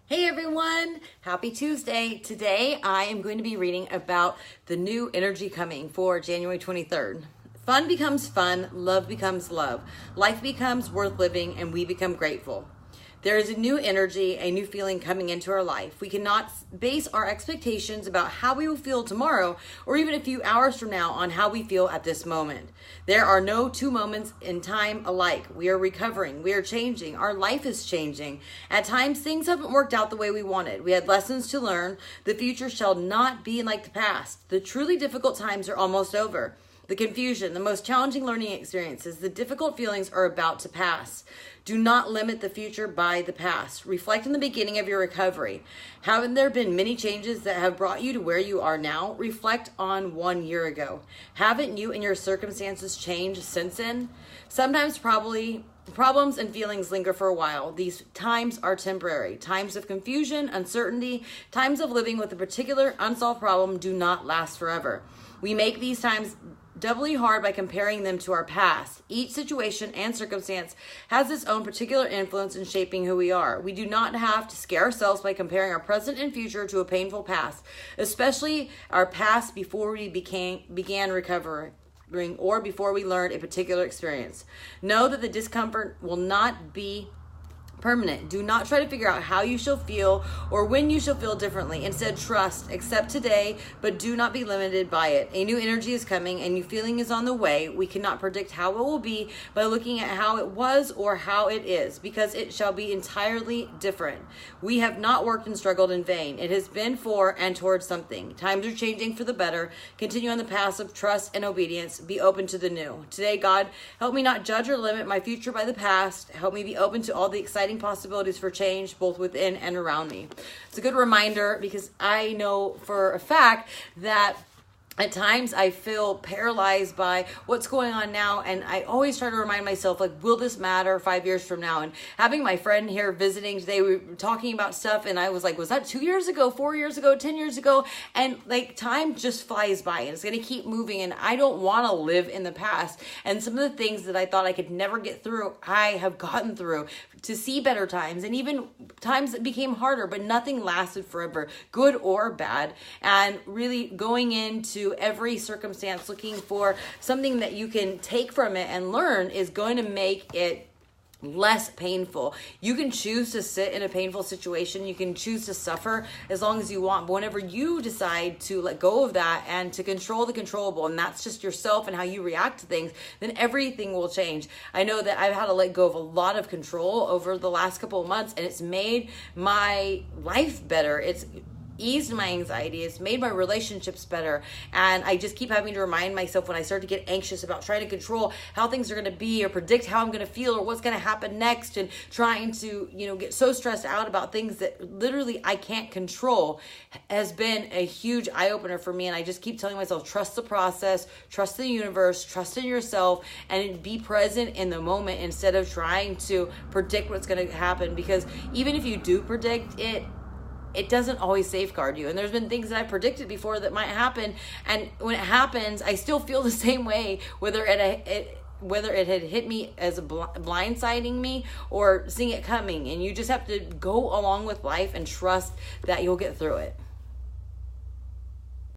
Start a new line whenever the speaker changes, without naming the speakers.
Hey everyone, happy Tuesday. Today I am going to be reading about the new energy coming for January 23rd. Fun becomes fun, love becomes love, life becomes worth living, and we become grateful. There is a new energy, a new feeling coming into our life. We cannot base our expectations about how we will feel tomorrow or even a few hours from now on how we feel at this moment. There are no two moments in time alike. We are recovering. We are changing. Our life is changing. At times, things haven't worked out the way we wanted. We had lessons to learn. The future shall not be like the past. The truly difficult times are almost over. The confusion, the most challenging learning experiences, the difficult feelings are about to pass. Do not limit the future by the past. Reflect on the beginning of your recovery. Haven't there been many changes that have brought you to where you are now? Reflect on 1 year ago. Haven't you and your circumstances changed since then? Sometimes probably problems and feelings linger for a while. These times are temporary. Times of confusion, uncertainty, times of living with a particular unsolved problem do not last forever. We make these times doubly hard by comparing them to our past. Each situation and circumstance has its own particular influence in shaping who we are. We do not have to scare ourselves by comparing our present and future to a painful past, especially our past before we began recovering or before we learned a particular experience. Know that the discomfort will not be permanent. Do not try to figure out how you shall feel or when you shall feel differently. Instead, trust, accept today, but do not be limited by it. A new energy is coming, a new feeling is on the way. We cannot predict how it will be by looking at how it was or how it is, because it shall be entirely different. We have not worked and struggled in vain. It has been for and towards something. Times are changing for the better. Continue on the path of trust and obedience. Be open to the new. Today, God, help me not judge or limit my future by the past. Help me be open to all the exciting possibilities for change both within and around me. It's a good reminder because I know for a fact that at times I feel paralyzed by what's going on now, and I always try to remind myself, like, will this matter 5 years from now? And having my friend here visiting today, we were talking about stuff, and I was like, was that 2 years ago, 4 years ago, 10 years ago? And like, time just flies by, and it's going to keep moving, and I don't want to live in the past. And some of the things that I thought I could never get through, I have gotten through to see better times, and even times that became harder, but nothing lasted forever, good or bad. And really going into every circumstance looking for something that you can take from it and learn is going to make it less painful. You can choose to sit in a painful situation. You can choose to suffer as long as you want. But whenever you decide to let go of that and to control the controllable, and that's just yourself and how you react to things, then everything will change. I know that I've had to let go of a lot of control over the last couple of months, and it's made my life better. It's eased my anxiety. It's made my relationships better. And I just keep having to remind myself when I start to get anxious about trying to control how things are going to be or predict how I'm going to feel or what's going to happen next, and trying to, get so stressed out about things that literally I can't control, has been a huge eye-opener for me. And I just keep telling myself, trust the process, trust the universe, trust in yourself, and be present in the moment instead of trying to predict what's going to happen. Because even if you do predict it, it doesn't always safeguard you. And there's been things that I predicted before that might happen, and when it happens, I still feel the same way, whether it had hit me as a blindsiding me or seeing it coming. And you just have to go along with life and trust that you'll get through it.